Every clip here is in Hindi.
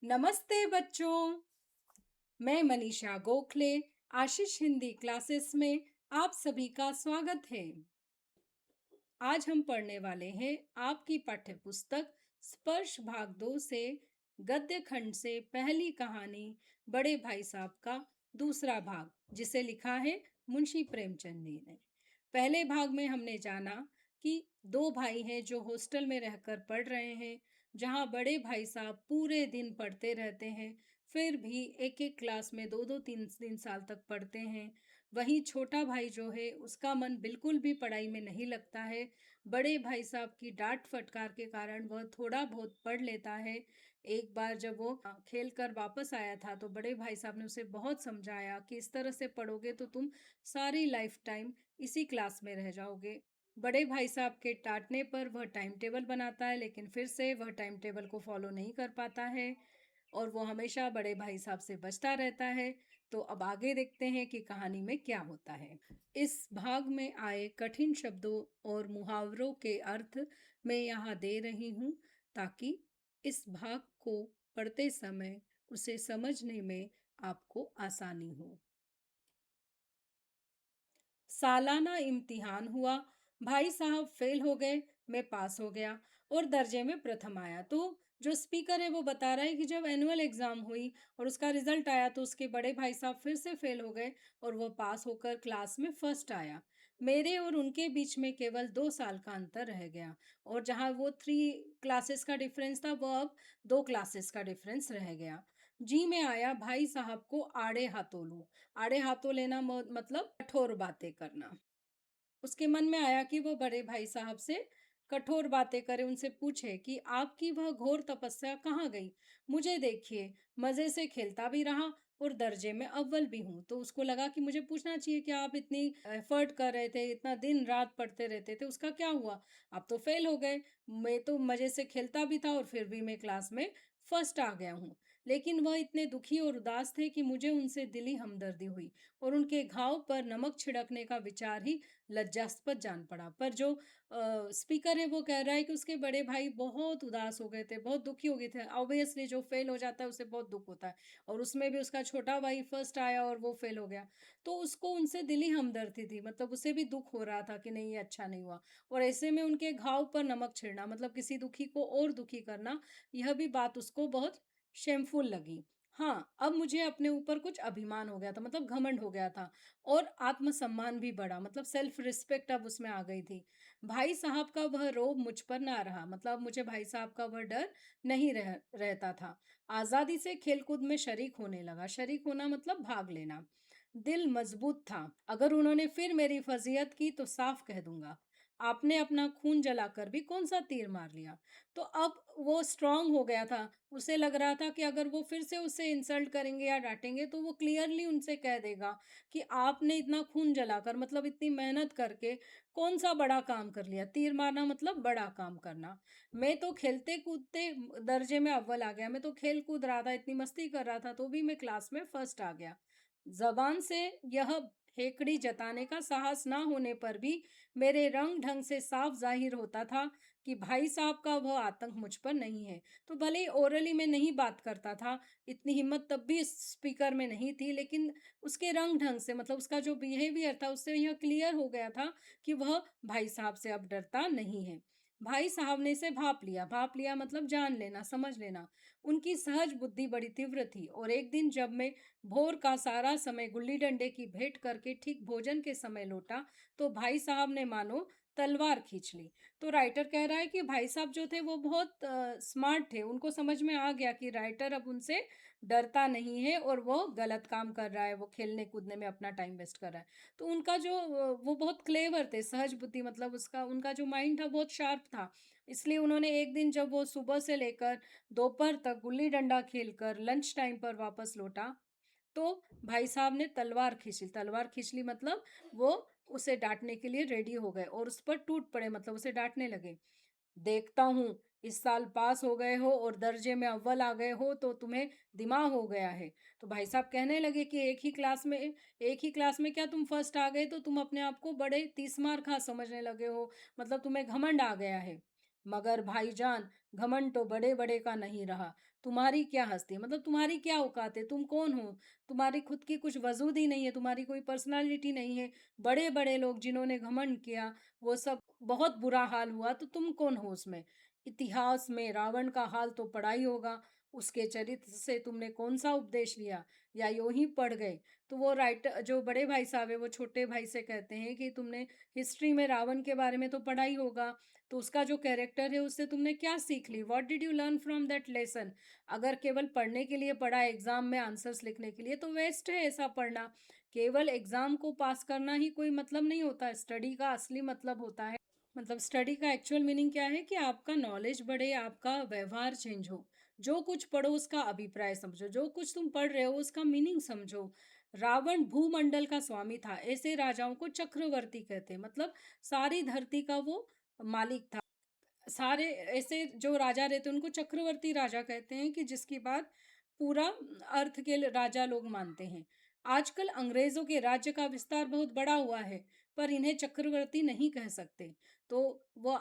नमस्ते बच्चों। मैं मनीषा गोखले आशीष हिंदी क्लासेस में आप सभी का स्वागत है। आज हम पढ़ने वाले हैं आपकी पाठ्य पुस्तक स्पर्श भाग 2 से गद्य खंड से पहली कहानी बड़े भाई साहब का दूसरा भाग, जिसे लिखा है मुंशी प्रेमचंद जी ने। पहले भाग में हमने जाना कि दो भाई हैं जो हॉस्टल में रहकर पढ़ रहे हैं, जहां बड़े भाई साहब पूरे दिन पढ़ते रहते हैं, फिर भी एक एक क्लास में दो दो तीन तीन साल तक पढ़ते हैं। वहीं छोटा भाई जो है उसका मन बिल्कुल भी पढ़ाई में नहीं लगता है। बड़े भाई साहब की डांट फटकार के कारण वह थोड़ा बहुत पढ़ लेता है। एक बार जब वो खेल कर वापस आया था तो बड़े भाई साहब ने उसे बहुत समझाया कि इस तरह से पढ़ोगे तो तुम सारी लाइफ टाइम इसी क्लास में रह जाओगे। बड़े भाई साहब के डांटने पर वह टाइम टेबल बनाता है, लेकिन फिर से वह टाइम टेबल को फॉलो नहीं कर पाता है और वो हमेशा बड़े भाई साहब से बचता रहता है। तो अब आगे देखते हैं कि कहानी में क्या होता है। इस भाग में आए कठिन शब्दों और मुहावरों के अर्थ मैं यहाँ दे रही हूँ, ताकि इस भाग को पढ़ते समय उसे समझने में आपको आसानी हो। सालाना इम्तिहान हुआ। भाई साहब फेल हो गए, मैं पास हो गया और दर्जे में प्रथम आया। तो जो स्पीकर है वो बता रहा है कि जब एनुअल एग्जाम हुई और उसका रिजल्ट आया तो उसके बड़े भाई साहब फिर से फेल हो गए और वो पास होकर क्लास में फर्स्ट आया। मेरे और उनके बीच में केवल 2 साल का अंतर रह गया और जहाँ वो 3 क्लासेस का डिफरेंस था वो अब 2 क्लासेस का डिफरेंस रह गया। जी मैं आया भाई साहब को आड़े हाथों लूं। आड़े हाथों लेना मतलब कठोर बातें करना। उसके मन में आया कि वो बड़े भाई साहब से कठोर बातें करे, उनसे पूछे कि आपकी वह घोर तपस्या कहाँ गई। मुझे देखिए, मजे से खेलता भी रहा और दर्जे में अव्वल भी हूँ। तो उसको लगा कि मुझे पूछना चाहिए कि आप इतनी एफर्ट कर रहे थे, इतना दिन रात पढ़ते रहते थे, उसका क्या हुआ। आप तो फेल हो गए। मैं तो मजे से खेलता भी था और फिर भी मैं क्लास में फर्स्ट आ गया हूँ। लेकिन वह इतने दुखी और उदास थे कि मुझे उनसे दिली हमदर्दी हुई और उनके घाव पर नमक छिड़कने का विचार ही लज्जास्पद जान पड़ा। पर जो स्पीकर है वो कह रहा है कि उसके बड़े भाई बहुत उदास हो गए थे, बहुत दुखी हो गए थे। ऑब्वियसली जो फेल हो जाता है उसे बहुत दुख होता है और उसमें भी उसका छोटा भाई फर्स्ट आया और वो फेल हो गया। तो उसको उनसे दिली हमदर्दी थी, मतलब उसे भी दुख हो रहा था कि नहीं ये अच्छा नहीं हुआ। और ऐसे में उनके घाव पर नमक छिड़ना मतलब किसी दुखी को और दुखी करना, यह भी बात उसको बहुत शेमफुल लगी। हाँ, अब मुझे अपने ऊपर कुछ अभिमान हो गया था, मतलब घमंड हो गया था और आत्मसम्मान भी बढ़ा, मतलब सेल्फ रिस्पेक्ट अब उसमें आ गई थी। भाई साहब का वह रोब मुझ पर ना रहा, मतलब मुझे भाई साहब का वह डर नहीं रहता था। आज़ादी से खेलकूद में शरीक होने लगा। शरीक होना मतलब भाग लेना। दिल मजबूत था। अगर उन्होंने फिर मेरी फजीहत की तो साफ कह दूंगा, आपने अपना खून जलाकर भी कौन सा तीर मार लिया। तो अब वो स्ट्रांग हो गया था। उसे लग रहा था कि अगर वो फिर से उसे इंसल्ट करेंगे या डांटेंगे तो वो क्लियरली उनसे कह देगा कि आपने इतना खून जलाकर, मतलब इतनी मेहनत करके कौन सा बड़ा काम कर लिया। तीर मारना मतलब बड़ा काम करना। मैं तो खेलते कूदते दर्जे में अव्वल आ गया। मैं तो खेल कूद रहा था, इतनी मस्ती कर रहा था, तो भी मैं क्लास में फर्स्ट आ गया। जबान से यह हेकड़ी जताने का साहस ना होने पर भी मेरे रंग ढंग से साफ जाहिर होता था कि भाई साहब का वह आतंक मुझ पर नहीं है। तो भले ही ओरली में नहीं बात करता था, इतनी हिम्मत तब भी स्पीकर में नहीं थी, लेकिन उसके रंग ढंग से, मतलब उसका जो बिहेवियर था उससे यह क्लियर हो गया था कि वह भाई साहब से अब डरता नहीं है। भाई साहब ने इसे भाप लिया। भाप लिया मतलब जान लेना, समझ लेना। उनकी सहज बुद्धि बड़ी तीव्र थी और एक दिन जब मैं भोर का सारा समय गुल्ली डंडे की भेंट करके ठीक भोजन के समय लौटा तो भाई साहब ने मानो तलवार खींच ली। तो राइटर कह रहा है कि भाई साहब जो थे वो बहुत स्मार्ट थे। उनको समझ में आ गया कि राइटर अब उनसे डरता नहीं है और वो गलत काम कर रहा है, वो खेलने कूदने में अपना टाइम वेस्ट कर रहा है। तो उनका जो वो बहुत क्लेवर थे, सहज बुद्धि, मतलब उसका उनका जो माइंड था बहुत शार्प था। इसलिए उन्होंने एक दिन जब वो सुबह से लेकर दोपहर तक गुल्ली डंडा खेलकर लंच टाइम पर वापस लौटा तो भाई साहब ने तलवार खींच ली। तलवार खींच ली मतलब वो उसे डांटने के लिए रेडी हो गए और उस पर टूट पड़े, मतलब उसे डांटने लगे। देखता हूँ इस साल पास हो गए हो और दर्जे में अव्वल आ गए हो तो तुम्हें दिमाग हो गया है। तो भाई साहब कहने लगे कि एक ही क्लास में क्या तुम फर्स्ट आ गए तो तुम अपने आप को बड़े तीस मार खा समझने लगे हो, मतलब तुम्हें घमंड आ गया है। मगर भाईजान, घमंड तो बड़े-बड़े का नहीं रहा। तुम्हारी क्या हस्ती है? मतलब तुम्हारी क्या औकात है? तुम कौन हो? तुम्हारी खुद की कुछ वजूद ही नहीं है, तुम्हारी कोई पर्सनैलिटी नहीं है। बड़े-बड़े लोग जिन्होंने घमंड किया, वो सब बहुत बुरा हाल हुआ, तो तुम कौन हो उसमें? इतिहास में रावण का हाल तो पढ़ा ही होगा, उसके चरित्र से तुमने कौन-सा उपदेश लिया, या यूँ ही पढ़ गए? तो वो जो बड़े भाई साहब हैं, वो छोटे भाई से कहते हैं कि तुमने हिस्ट्री में रावण के बारे में तो पढ़ा ही होगा, तो उसका जो कैरेक्टर है उससे तुमने क्या सीख ली? What did you learn from that lesson? अगर केवल पढ़ने के लिए पढ़ा, एग्ज़ाम में आंसर्स लिखने के लिए, तो वेस्ट है ऐसा पढ़ना। केवल एग्ज़ाम को पास करना ही कोई मतलब नहीं होता है, स्टडी का असली मतलब होता है, मतलब स्टडी का एक्चुअल मीनिंग क्या है कि आपका नॉलेज बढ़े, आपका व्यवहार चेंज हो। जो कुछ पढ़ो उसका अभिप्राय समझो, जो कुछ तुम पढ़ रहे हो उसका मीनिंग समझो। रावण भूमंडल का स्वामी था, ऐसे राजाओं को चक्रवर्ती कहते हैं, मतलब सारी धरती का वो मालिक था। सारे ऐसे जो राजा रहते हैं उनको चक्रवर्ती राजा कहते हैं, कि जिसकी बात पूरा अर्थ के राजा लोग मानते हैं। आजकल अंग्रेजों के राज्य का विस्तार बहुत बड़ा हुआ है, पर इन्हें चक्रवर्ती नहीं कह सकते। तो वो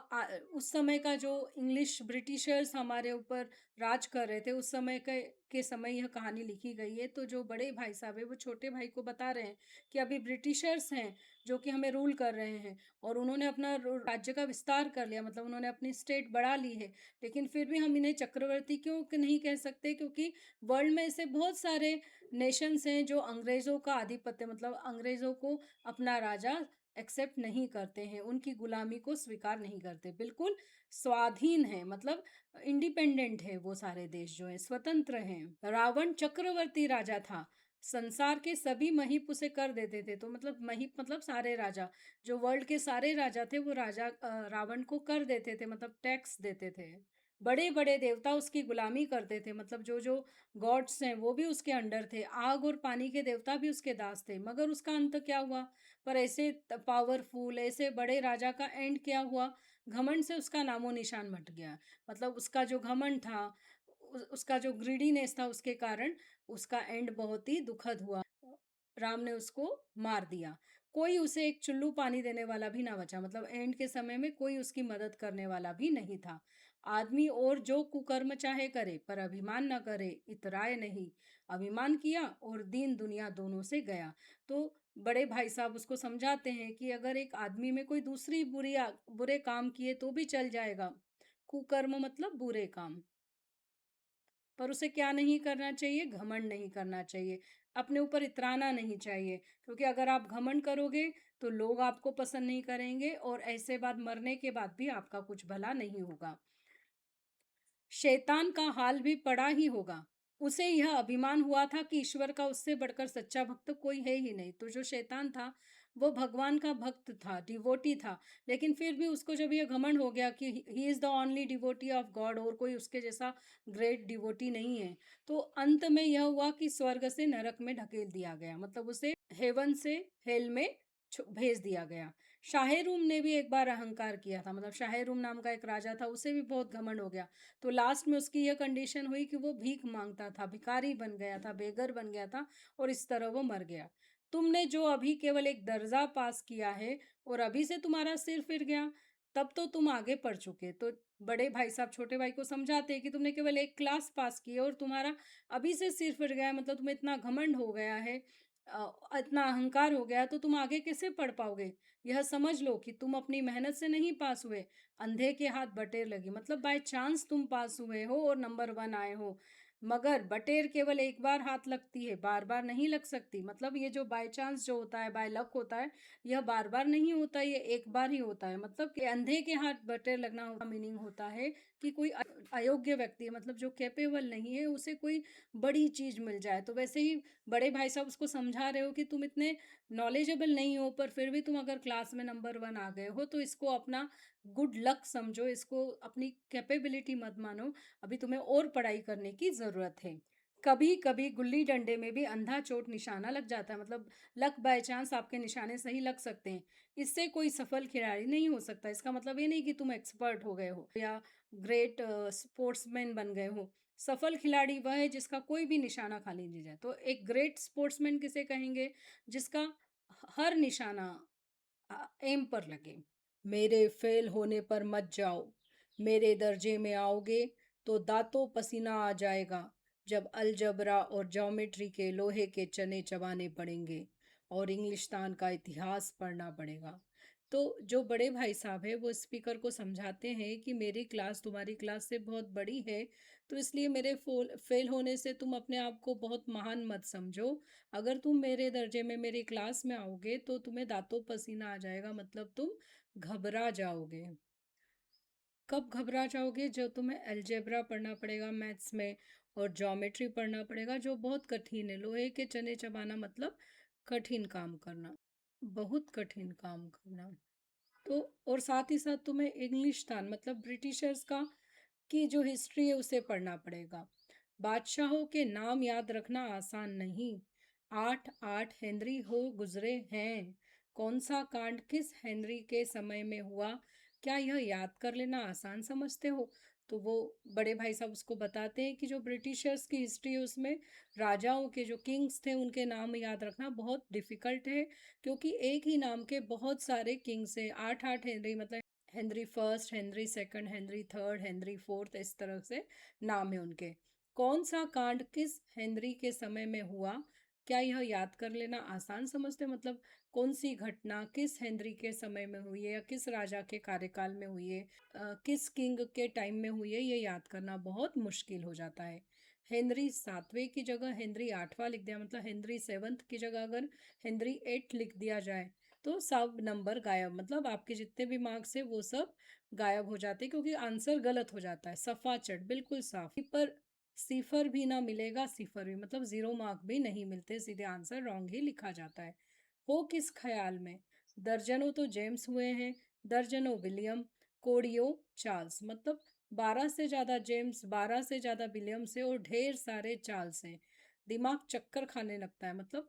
उस समय का जो इंग्लिश ब्रिटिशर्स हमारे ऊपर राज कर रहे थे, उस समय के समय यह कहानी लिखी गई है। तो जो बड़े भाई साहब है वो छोटे भाई को बता रहे हैं कि अभी ब्रिटिशर्स हैं जो कि हमें रूल कर रहे हैं, और उन्होंने अपना राज्य का विस्तार कर लिया, मतलब उन्होंने अपनी स्टेट बढ़ा ली है, लेकिन फिर भी हम इन्हें चक्रवर्ती क्यों नहीं कह सकते? क्योंकि वर्ल्ड में ऐसे बहुत सारे नेशंस हैं जो अंग्रेज़ों का आधिपत्य, मतलब अंग्रेज़ों को अपना राजा एक्सेप्ट नहीं करते हैं, उनकी गुलामी को स्वीकार नहीं करते, बिल्कुल स्वाधीन है, मतलब इंडिपेंडेंट है, वो सारे देश जो हैं स्वतंत्र हैं। रावण चक्रवर्ती राजा था, संसार के सभी महीप उसे कर देते थे, तो मतलब महीप मतलब सारे राजा, जो वर्ल्ड के सारे राजा थे वो रावण को कर देते थे, मतलब टैक्स देते थे। बड़े-बड़े देवता उसकी गुलामी करते थे, मतलब जो-जो गॉड्स हैं वो भी उसके अंडर थे, आग और पानी के देवता भी उसके दास थे। मगर उसका अंत क्या हुआ? पर ऐसे पावरफुल ऐसे बड़े राजा का एंड क्या हुआ? घमंड से उसका नामो निशान मिट गया। मतलब उसका जो घमंड था, उसका जो ग्रीडीनेस था, उसके कारण उसका एंड बहुत ही दुखद हुआ। राम ने उसको मार दिया। कोई उसे एक चुल्लू पानी देने वाला भी ना बचा, मतलब एंड के समय में कोई उसकी मदद करने वाला भी नहीं था। आदमी और जो कुकर्म चाहे करे, पर अभिमान ना करे, इतराए नहीं। अभिमान किया और दीन दुनिया दोनों से गया। तो बड़े भाई साहब उसको समझाते हैं कि अगर एक आदमी में कोई दूसरी बुरे काम किए तो भी चल जाएगा। कुकर्म मतलब बुरे काम। पर उसे क्या नहीं करना चाहिए? घमंड नहीं करना चाहिए। अपने ऊपर इतराना नहीं चाहिए, क्योंकि अगर आप घमंड करोगे तो लोग आपको पसंद नहीं करेंगे, और ऐसे बाद मरने के बाद भी आपका कुछ भला नहीं होगा। शैतान का हाल भी पड़ा ही होगा। उसे यह अभिमान हुआ था कि ईश्वर का उससे बढ़कर सच्चा भक्त कोई है ही नहीं। तो जो शैतान था, वो भगवान का भक्त था, डिवोटी था। लेकिन फिर भी उसको जब ये घमंड हो गया कि he is the only devotee of God, और कोई उसके जैसा ग्रेट डिवोटी नहीं है। तो अंत में यह हुआ कि स्वर्ग से नरक में ढकेल दिया गया। मतलब उसे हेवन से हेल में भेज दिया गया। शाहेरूम ने भी एक बार अहंकार किया था, मतलब शाहेरूम नाम का एक राजा था, उसे भी बहुत घमंड हो गया। तो लास्ट में उसकी यह कंडीशन हुई कि वो भीख मांगता था, भिखारी बन गया था, बेघर बन गया था, और इस तरह वो मर गया। तुमने जो अभी केवल एक दर्जा पास किया है और अभी से तुम्हारा सिर फिर गया, तब तो तुम आगे पढ़ चुके। तो बड़े भाई साहब छोटे भाई को समझाते हैं कि तुमने केवल एक क्लास पास की है और तुम्हारा अभी से सिर फिर गया है, मतलब तुम्हें इतना घमंड हो गया है, इतना अहंकार हो गया, तो तुम आगे कैसे पढ़ पाओगे? यह समझ लो कि तुम अपनी मेहनत से नहीं पास हुए, अंधे के हाथ बटेर लगी, मतलब बाय चांस तुम पास हुए हो और नंबर वन आए हो। मगर बटेर केवल एक बार हाथ लगती है, बार बार नहीं लग सकती। मतलब ये जो बाय चांस जो होता है, बाय लक होता है, यह बार बार नहीं होता, ये एक बार ही होता है। मतलब कि अंधे के हाथ बटेर लगना का मीनिंग होता है कि कोई अयोग्य व्यक्ति है, मतलब जो कैपेबल नहीं है, उसे कोई बड़ी चीज मिल जाए। तो वैसे ही बड़े भाई साहब उसको समझा रहे हो कि तुम इतने नॉलेजेबल नहीं हो, पर फिर भी तुम अगर क्लास में नंबर वन आ गए हो तो इसको अपना गुड लक समझो, इसको अपनी कैपेबिलिटी मत मानो। अभी तुम्हें और पढ़ाई करने की ज़रूरत है। कभी कभी गुल्ली डंडे में भी अंधा चोट निशाना लग जाता है, मतलब लक बाय चांस आपके निशाने सही लग सकते हैं। इससे कोई सफल खिलाड़ी नहीं हो सकता। इसका मतलब ये नहीं कि तुम एक्सपर्ट हो गए हो या ग्रेट स्पोर्ट्समैन बन गए हो। सफल खिलाड़ी वह है जिसका कोई भी निशाना खाली नहीं जाए। तो एक ग्रेट स्पोर्ट्समैन किसे कहेंगे? जिसका हर निशाना एम पर लगे। मेरे फेल होने पर मत जाओ, मेरे दर्जे में आओगे तो दांतों पसीना आ जाएगा जब अलजबरा और ज्योमेट्री के लोहे के चने चबाने पड़ेंगे और इंग्लिस्तान का इतिहास पढ़ना पड़ेगा। तो जो बड़े भाई साहब है वो स्पीकर को समझाते हैं कि मेरी क्लास तुम्हारी क्लास से बहुत बड़ी है, तो इसलिए मेरे फेल होने से तुम अपने आप को बहुत महान मत समझो। अगर तुम मेरे दर्जे में मेरी क्लास में आओगे तो तुम्हें दांतों पसीना आ जाएगा, मतलब तुम घबरा जाओगे। कब घबरा जाओगे? जब तुम्हें अलजेब्रा पढ़ना पड़ेगा मैथ्स में, और ज्योमेट्री पढ़ना पड़ेगा जो बहुत कठिन है। लोहे के चने चबाना मतलब कठिन काम करना, बहुत कठिन काम करना। तो और साथ ही साथ तुम्हें इंग्लिस्तान मतलब ब्रिटिशर्स का की जो हिस्ट्री है उसे पढ़ना पड़ेगा। बादशाहों के नाम याद रखना आसान नहीं। 8 हेनरी हो गुजरे हैं। कौन सा कांड किस हेनरी के समय में हुआ, क्या यह याद कर लेना आसान समझते हो? तो वो बड़े भाई साहब उसको बताते हैं कि जो ब्रिटिशर्स की हिस्ट्री है उसमें राजाओं के जो किंग्स थे उनके नाम याद रखना बहुत डिफिकल्ट है, क्योंकि एक ही नाम के बहुत सारे किंग्स हैं। 8 हेनरी मतलब Henry first, Henry second, Henry third, Henry fourth, इस तरह से नाम है उनके। कौन सा कांड किस हेनरी के समय में हुआ, क्या यह याद कर लेना आसान समझते हैं? मतलब कौन सी घटना किस हेनरी के समय में हुई है या किस राजा के कार्यकाल में हुई है, किस किंग के टाइम में हुई है, ये याद करना बहुत मुश्किल हो जाता है। हेनरी सातवें की जगह हेनरी आठवां लिख दिया, मतलब हेनरी सेवन्थ की जगह अगर हेनरी एट लिख दिया जाए तो सब नंबर गायब, मतलब आपके जितने भी मार्क्स है वो सब गायब हो जाते हैं, क्योंकि आंसर गलत हो जाता है। सफा चट बिल्कुल साफ पर सिफर भी ना मिलेगा, सिफर भी मतलब 0 मार्क भी नहीं मिलते, सीधे आंसर रॉन्ग ही लिखा जाता है। हो किस ख्याल में? दर्जनों तो जेम्स हुए हैं, दर्जनों विलियम, कोड़ियों चार्ल्स, मतलब 12 से ज़्यादा जेम्स, 12 से ज़्यादा विलियम से और ढेर सारे चार्ल्स हैं। दिमाग चक्कर खाने लगता है, मतलब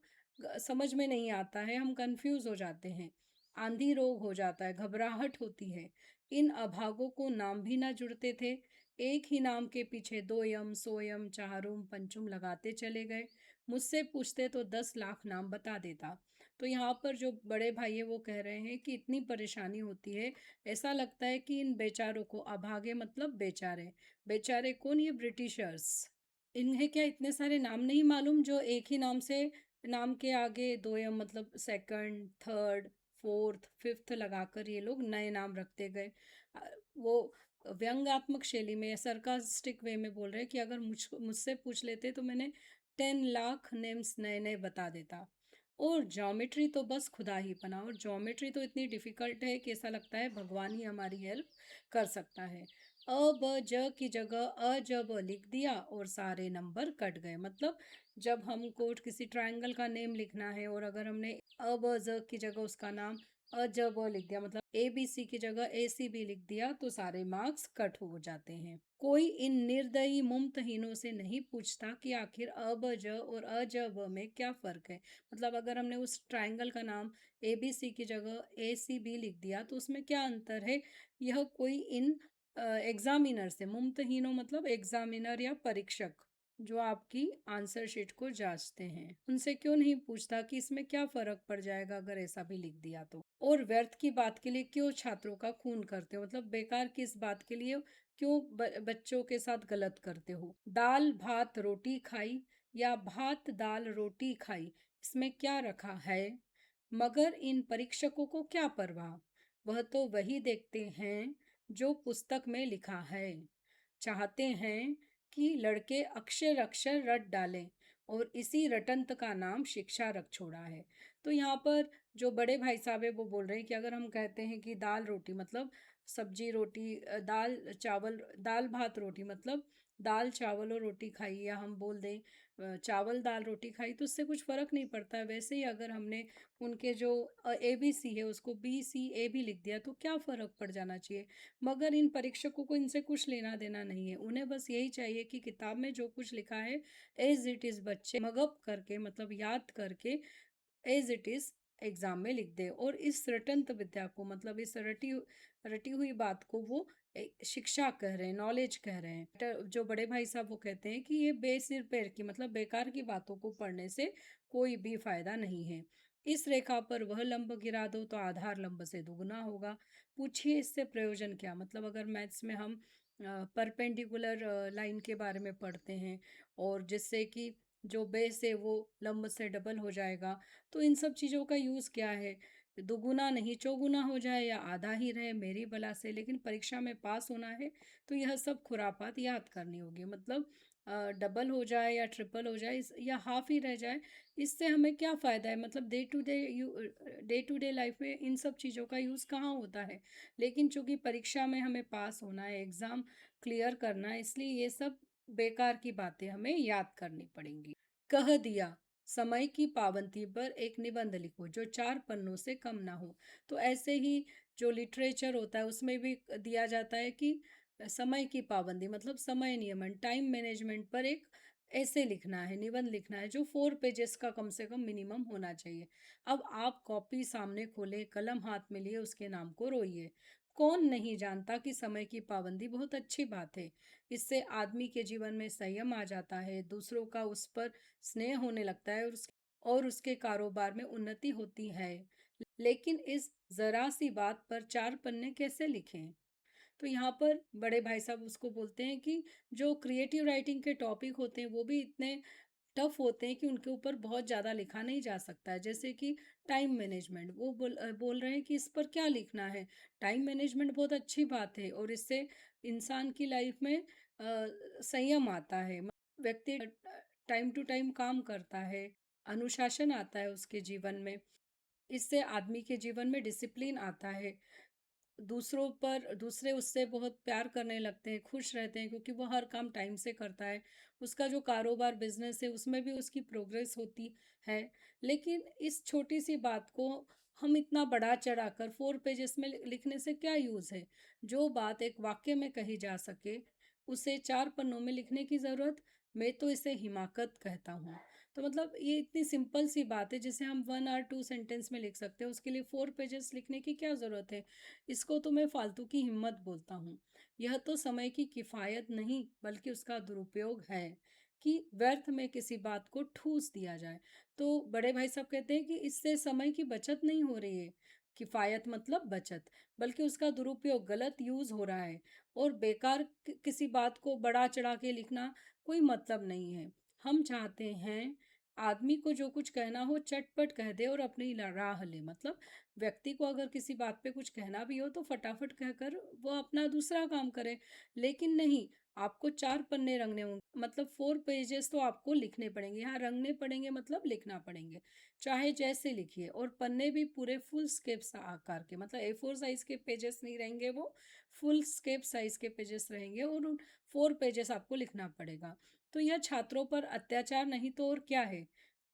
समझ में नहीं आता है, हम कंफ्यूज हो जाते हैं। आंधी रोग हो जाता है, घबराहट होती है। इन अभागों को नाम भी ना जुड़ते थे, एक ही नाम के पीछे दो यम, सोयम, चारुम, पंचुम लगाते चले गए। मुझसे पूछते तो 10 लाख नाम बता देता। तो यहाँ पर जो बड़े भाई है वो कह रहे हैं कि इतनी परेशानी होती है, ऐसा लगता है कि इन बेचारों को, अभागे मतलब बेचारे, बेचारे कौन? ये ब्रिटिशर्स, इन्हें क्या इतने सारे नाम नहीं मालूम जो एक ही नाम से, नाम के आगे दो या मतलब सेकंड, थर्ड, फोर्थ, फिफ्थ लगाकर ये लोग नए नाम रखते गए। वो व्यंग्यात्मक शैली में, सरकास्टिक वे में बोल रहे हैं कि अगर मुझसे पूछ लेते तो मैंने 10 लाख नेम्स नए नए बता देता। और ज्योमेट्री तो बस खुदा ही पना, और ज्योमेट्री तो इतनी डिफिकल्ट है कि ऐसा लगता है भगवान ही हमारी हेल्प कर सकता है। अ ब ज की जगह अ ज ब लिख दिया और सारे नंबर कट गए। मतलब जब हमको किसी ट्रायंगल का नेम लिखना है और अगर हमने अ ब ज की जगह उसका नाम अ ज ब लिख दिया, मतलब ए बी सी की जगह ए सी बी लिख दिया, तो सारे मार्क्स कट हो जाते हैं। कोई इन निर्दयी मुमतहीनों से नहीं पूछता कि आखिर अ ब ज और अ ज ब में क्या फ़र्क है। मतलब अगर हमने उस ट्रायंगल का नाम ए बी सी की जगह ए सी बी लिख दिया तो उसमें क्या अंतर है, यह कोई इन एग्जामिनर से, मुमतहीनों मतलब एग्जामिनर या परीक्षक जो आपकी आंसर शीट को जांचते हैं, उनसे क्यों नहीं पूछता कि इसमें क्या फर्क पड़ जाएगा अगर ऐसा भी लिख दिया तो। और व्यर्थ की बात के लिए क्यों छात्रों का खून करते हो, मतलब बेकार की इस बात के लिए क्यों बच्चों के साथ गलत करते हो। दाल भात रोटी खाई या भात दाल रोटी खाई, इसमें क्या रखा है? मगर इन परीक्षकों को क्या परवाह, वह तो वही देखते हैं जो पुस्तक में लिखा है। चाहते हैं कि लड़के अक्षर अक्षर रट डालें, और इसी रटंत का नाम शिक्षा रख छोड़ा है। तो यहाँ पर जो बड़े भाई साहब है वो बोल रहे हैं कि अगर हम कहते हैं कि दाल रोटी मतलब सब्जी रोटी, दाल चावल, दाल भात रोटी मतलब दाल चावल और रोटी खाई, या हम बोल दें चावल दाल रोटी खाई, तो उससे कुछ फ़र्क नहीं पड़ता है। वैसे ही अगर हमने उनके जो ए बी सी है उसको बी सी ए भी लिख दिया तो क्या फ़र्क पड़ जाना चाहिए। मगर इन परीक्षकों को इनसे कुछ लेना देना नहीं है, उन्हें बस यही चाहिए कि किताब में जो कुछ लिखा है एज इट इज़ बच्चे मगअप करके, मतलब याद करके एज इट इज़ एग्जाम में लिख दे। और इस रटंत विद्या को, मतलब इस रटी रटी हुई बात को वो शिक्षा कह रहे हैं, नॉलेज कह रहे हैं। जो बड़े भाई साहब वो कहते हैं कि ये बेसिर पैर की, मतलब बेकार की बातों को पढ़ने से कोई भी फायदा नहीं है। इस रेखा पर वह लंब गिरा दो तो आधार लंब से दुगुना होगा। पूछिए इससे प्रयोजन क्या? मतलब अगर मैथ्स में हम परपेंडिकुलर लाइन के बारे में पढ़ते हैं और जिससे कि जो बेस है वो लंब से डबल हो जाएगा, तो इन सब चीज़ों का यूज़ क्या है? दुगुना नहीं चौगुना हो जाए या आधा ही रहे मेरी बला से, लेकिन परीक्षा में पास होना है तो यह सब खुरापात याद करनी होगी। मतलब डबल हो जाए या ट्रिपल हो जाए या हाफ ही रह जाए, इससे हमें क्या फ़ायदा है? मतलब डे टू डे लाइफ में इन सब चीज़ों का यूज़ कहाँ होता है? लेकिन चूंकि परीक्षा में हमें पास होना है, एग्ज़ाम क्लियर करना है, इसलिए ये सब बेकार की बातें हमें याद करनी पड़ेंगी। कह दिया, समय की पाबंदी पर एक निबंध लिखो जो 4 पन्नों से कम ना हो। तो ऐसे ही जो लिटरेचर होता है उसमें भी दिया जाता है कि समय की पाबंदी मतलब समय नियमन, टाइम मैनेजमेंट पर एक ऐसे लिखना है, निबंध लिखना है जो 4 पेजेस का कम से कम मिनिमम होना चाहिए। अब आप कॉपी सामने खोले, कलम हाथ में लिए, उसके नाम को रोइए। कौन नहीं जानता कि समय की पाबंदी बहुत अच्छी बात है। इससे आदमी के जीवन में संयम आ जाता है, दूसरों का उस पर स्नेह होने लगता है और उसके कारोबार में उन्नति होती है। लेकिन इस जरा सी बात पर 4 पन्ने कैसे लिखें? तो यहाँ पर बड़े भाई साहब उसको बोलते हैं कि जो क्रिएटिव राइटिंग के टॉपिक होते हैं वो भी इतने टफ होते हैं कि उनके ऊपर बहुत ज़्यादा लिखा नहीं जा सकता है। जैसे कि टाइम मैनेजमेंट, वो बोल रहे हैं कि इस पर क्या लिखना है? टाइम मैनेजमेंट बहुत अच्छी बात है और इससे इंसान की लाइफ में संयम आता है। व्यक्ति टाइम टू टाइम काम करता है, अनुशासन आता है उसके जीवन में। इससे आदमी के जीवन में डिसिप्लिन आता है। दूसरे उससे बहुत प्यार करने लगते हैं, खुश रहते हैं क्योंकि वो हर काम टाइम से करता है। उसका जो कारोबार बिजनेस है उसमें भी उसकी प्रोग्रेस होती है। लेकिन इस छोटी सी बात को हम इतना बढ़ा चढ़ाकर 4 पेजेस में लिखने से क्या यूज़ है? जो बात एक वाक्य में कही जा सके उसे 4 पन्नों में लिखने की ज़रूरत, मैं तो इसे हिमाकत कहता हूँ। तो मतलब ये इतनी सिंपल सी बात है जिसे हम 1 और 2 सेंटेंस में लिख सकते हैं, उसके लिए 4 पेजेस लिखने की क्या ज़रूरत है? इसको तो मैं फालतू की हिम्मत बोलता हूँ। यह तो समय की किफ़ायत नहीं बल्कि उसका दुरुपयोग है कि व्यर्थ में किसी बात को ठूँस दिया जाए। तो बड़े भाई साहब कहते हैं कि इससे समय की बचत नहीं हो रही है। किफ़ायत मतलब बचत, बल्कि उसका दुरुपयोग गलत यूज़ हो रहा है और बेकार किसी बात को बढ़ा चढ़ा के लिखना कोई मतलब नहीं है। हम चाहते हैं आदमी को जो कुछ कहना हो चटपट कह दे और अपनी राह ले। मतलब व्यक्ति को अगर किसी बात पे कुछ कहना भी हो तो फटाफट कहकर वो अपना दूसरा काम करे। लेकिन नहीं, आपको 4 पन्ने रंगने होंगे, मतलब 4 पेजेस तो आपको लिखने पड़ेंगे। यहाँ रंगने पड़ेंगे मतलब लिखना पड़ेंगे, चाहे जैसे लिखिए। और पन्ने भी पूरे फुल स्केप आकार के, मतलब A4 साइज के पेजेस नहीं रहेंगे, वो फुल स्केप साइज के पेजेस रहेंगे और उन 4 पेजेस आपको लिखना पड़ेगा। तो यह छात्रों पर अत्याचार नहीं तो और क्या है?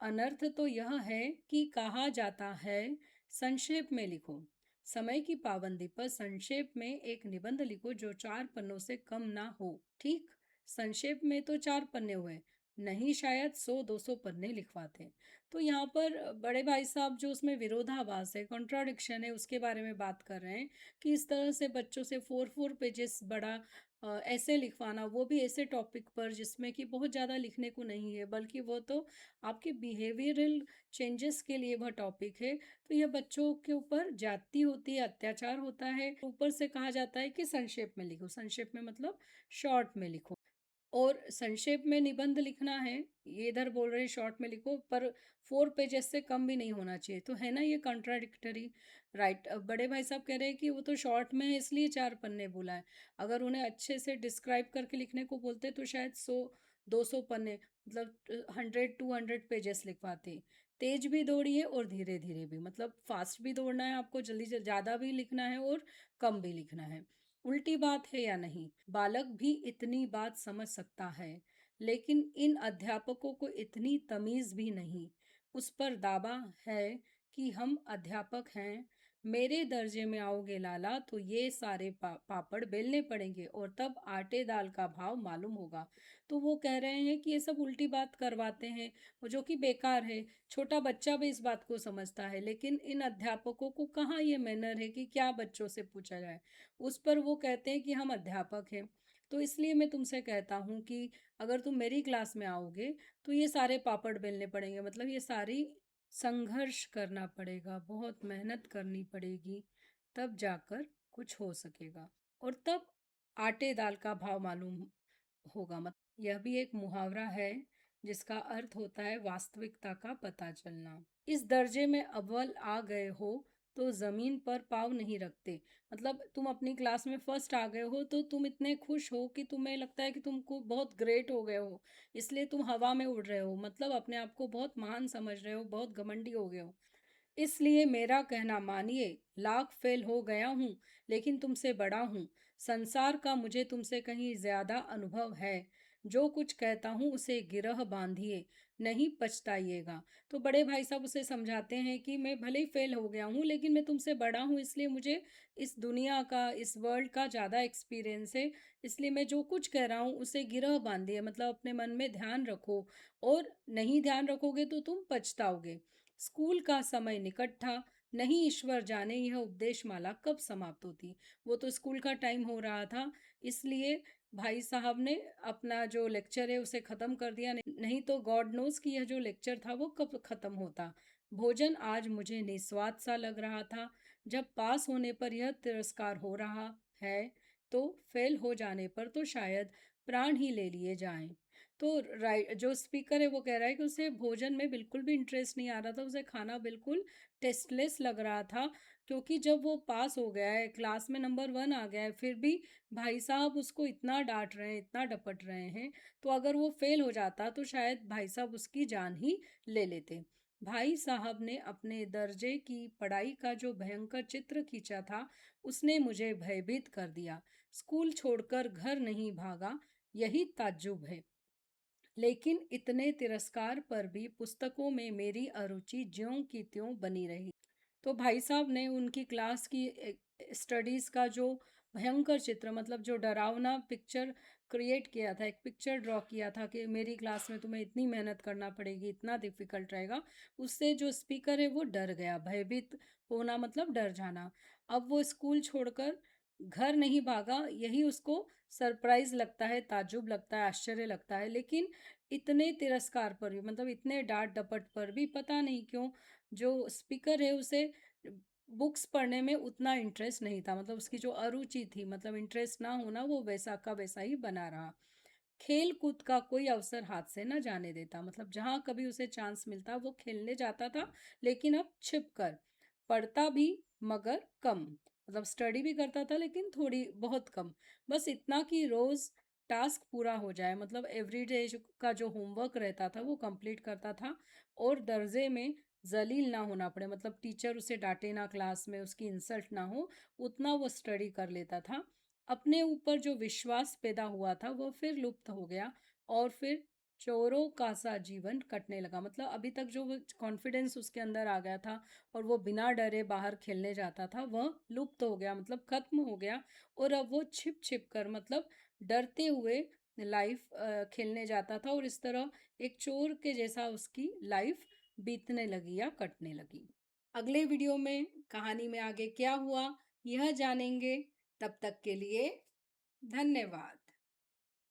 अनर्थ तो यह है कि कहा जाता है संक्षेप में लिखो। समय की पाबंदी पर संक्षेप में एक निबंध लिखो जो 4 पन्नों से कम ना हो। ठीक, संक्षेप में तो 4 पन्ने हुए, नहीं शायद 100-200 पन्ने लिखवाते। तो यहाँ पर बड़े भाई साहब जो उसमें विरोधाभास है, कॉन्ट्राडिक्शन है, उसके बारे में बात कर रहे हैं कि इस तरह से बच्चों से 4-4 पेजेस बड़ा ऐसे लिखवाना, वो भी ऐसे टॉपिक पर जिसमें कि बहुत ज़्यादा लिखने को नहीं है, बल्कि वो तो आपके बिहेवियरल चेंजेस के लिए वह टॉपिक है। तो यह बच्चों के ऊपर जाती होती है, अत्याचार होता है। ऊपर से कहा जाता है कि संक्षेप में लिखो, संक्षेप में मतलब शॉर्ट में लिखो। और संक्षेप में निबंध लिखना है, ये इधर बोल रहे हैं शॉर्ट में लिखो, पर 4 पेजेस से कम भी नहीं होना चाहिए। तो है ना ये कॉन्ट्राडिक्टरी? राइट। अब बड़े भाई साहब कह रहे हैं कि वो तो शॉर्ट में है इसलिए 4 पन्ने बोला है। अगर उन्हें अच्छे से डिस्क्राइब करके लिखने को बोलते तो शायद 100-200 पन्ने, मतलब 100-200 पेजेस लिखवाते। तेज भी दौड़िए और धीरे धीरे भी, मतलब फास्ट भी दौड़ना है आपको, जल्दी से ज़्यादा भी लिखना है और कम भी लिखना है। उल्टी बात है या नहीं? बालक भी इतनी बात समझ सकता है, लेकिन इन अध्यापकों को इतनी तमीज भी नहीं। उस पर दावा है कि हम अध्यापक हैं। मेरे दर्जे में आओगे लाला तो ये सारे पापड़ बेलने पड़ेंगे और तब आटे दाल का भाव मालूम होगा। तो वो कह रहे हैं कि ये सब उल्टी बात करवाते हैं, और जो कि बेकार है। छोटा बच्चा भी इस बात को समझता है, लेकिन इन अध्यापकों को कहाँ ये मैनर है कि क्या बच्चों से पूछा जाए। उस पर वो कहते हैं कि हम अध्यापक हैं। तो इसलिए मैं तुमसे कहता हूँ कि अगर तुम मेरी क्लास में आओगे तो ये सारे पापड़ बेलने पड़ेंगे, मतलब ये सारी संघर्ष करना पड़ेगा, बहुत मेहनत करनी पड़ेगी, तब जाकर कुछ हो सकेगा। और तब आटे दाल का भाव मालूम होगा। मत यह भी एक मुहावरा है जिसका अर्थ होता है वास्तविकता का पता चलना। इस दर्जे में अव्वल आ गए हो तो जमीन पर पाँव नहीं रखते। मतलब तुम अपनी क्लास में फर्स्ट आ गए हो तो तुम इतने खुश हो कि तुम्हें लगता है कि तुमको बहुत ग्रेट हो गए हो, इसलिए तुम हवा में उड़ रहे हो, मतलब अपने आप को बहुत महान समझ रहे हो, बहुत घमंडी हो गए हो। इसलिए मेरा कहना मानिए, लाख फेल हो गया हूँ लेकिन तुमसे बड़ा हूँ। संसार का मुझे तुमसे कहीं ज्यादा अनुभव है। जो कुछ कहता हूँ उसे गिरह बांधिए, नहीं पछताइएगा। तो बड़े भाई साहब उसे समझाते हैं कि मैं भले ही फेल हो गया हूँ लेकिन मैं तुमसे बड़ा हूँ, इसलिए मुझे इस दुनिया का, इस वर्ल्ड का ज़्यादा एक्सपीरियंस है। इसलिए मैं जो कुछ कह रहा हूँ उसे गिरह बांधिए, मतलब अपने मन में ध्यान रखो, और नहीं ध्यान रखोगे तो तुम पछताओगे। स्कूल का समय निकट था, नहीं ईश्वर जाने यह उपदेश माला कब समाप्त होती। वो तो स्कूल का टाइम हो रहा था, इसलिए भाई साहब ने अपना जो लेक्चर है उसे ख़त्म कर दिया। नहीं तो गॉड नोज कि यह जो लेक्चर था वो कब ख़त्म होता। भोजन आज मुझे निस्वाद सा लग रहा था। जब पास होने पर यह तिरस्कार हो रहा है तो फेल हो जाने पर तो शायद प्राण ही ले लिए जाएं। तो राइट, जो स्पीकर है वो कह रहा है कि उसे भोजन में बिल्कुल भी इंटरेस्ट नहीं आ रहा था, उसे खाना बिल्कुल टेस्टलेस लग रहा था। क्योंकि जब वो पास हो गया है, क्लास में नंबर वन आ गया है, फिर भी भाई साहब उसको इतना डांट रहे हैं, इतना डपट रहे हैं। तो अगर वो फेल हो जाता तो शायद भाई साहब उसकी जान ही ले लेते। भाई साहब ने अपने दर्जे की पढ़ाई का जो भयंकर चित्र खींचा था उसने मुझे भयभीत कर दिया। स्कूल छोड़कर घर नहीं भागा, यही ताज्जुब है। लेकिन इतने तिरस्कार पर भी पुस्तकों में मेरी अरुचि ज्यों की त्यों बनी रही। तो भाई साहब ने उनकी क्लास की स्टडीज़ का जो भयंकर चित्र, मतलब जो डरावना पिक्चर क्रिएट किया था, एक पिक्चर ड्रॉ किया था कि मेरी क्लास में तुम्हें इतनी मेहनत करना पड़ेगी, इतना डिफिकल्ट रहेगा। उससे जो स्पीकर है वो डर गया, भयभीत होना मतलब डर जाना। अब वो स्कूल छोड़कर घर नहीं भागा, यही उसको सरप्राइज लगता है, ताज्जुब लगता है, आश्चर्य लगता है। लेकिन इतने तिरस्कार पर भी, मतलब इतने डांट डपट पर भी, पता नहीं क्यों जो स्पीकर है उसे बुक्स पढ़ने में उतना इंटरेस्ट नहीं था। मतलब उसकी जो अरुचि थी, मतलब इंटरेस्ट ना होना, वो वैसा का वैसा ही बना रहा। खेल कूद का कोई अवसर हाथ से न जाने देता, मतलब जहाँ कभी उसे चांस मिलता वो खेलने जाता था, लेकिन अब छिप कर। पढ़ता भी मगर कम, मतलब स्टडी भी करता था लेकिन थोड़ी बहुत कम। बस इतना कि रोज टास्क पूरा हो जाए, मतलब एवरीडे का जो होमवर्क रहता था वो कंप्लीट करता था, और दर्जे में जलील ना होना पड़े, मतलब टीचर उसे डांटे ना, क्लास में उसकी इंसल्ट ना हो, उतना वो स्टडी कर लेता था। अपने ऊपर जो विश्वास पैदा हुआ था वो फिर लुप्त हो गया, और फिर चोरों का सा जीवन कटने लगा। मतलब अभी तक जो कॉन्फिडेंस उसके अंदर आ गया था और वो बिना डरे बाहर खेलने जाता था, वह लुप्त हो गया, मतलब खत्म हो गया। और अब वो छिप छिप कर, मतलब डरते हुए लाइफ खेलने जाता था, और इस तरह एक चोर के जैसा उसकी लाइफ बीतने लगी या कटने लगी। अगले वीडियो में कहानी में आगे क्या हुआ यह जानेंगे। तब तक के लिए धन्यवाद।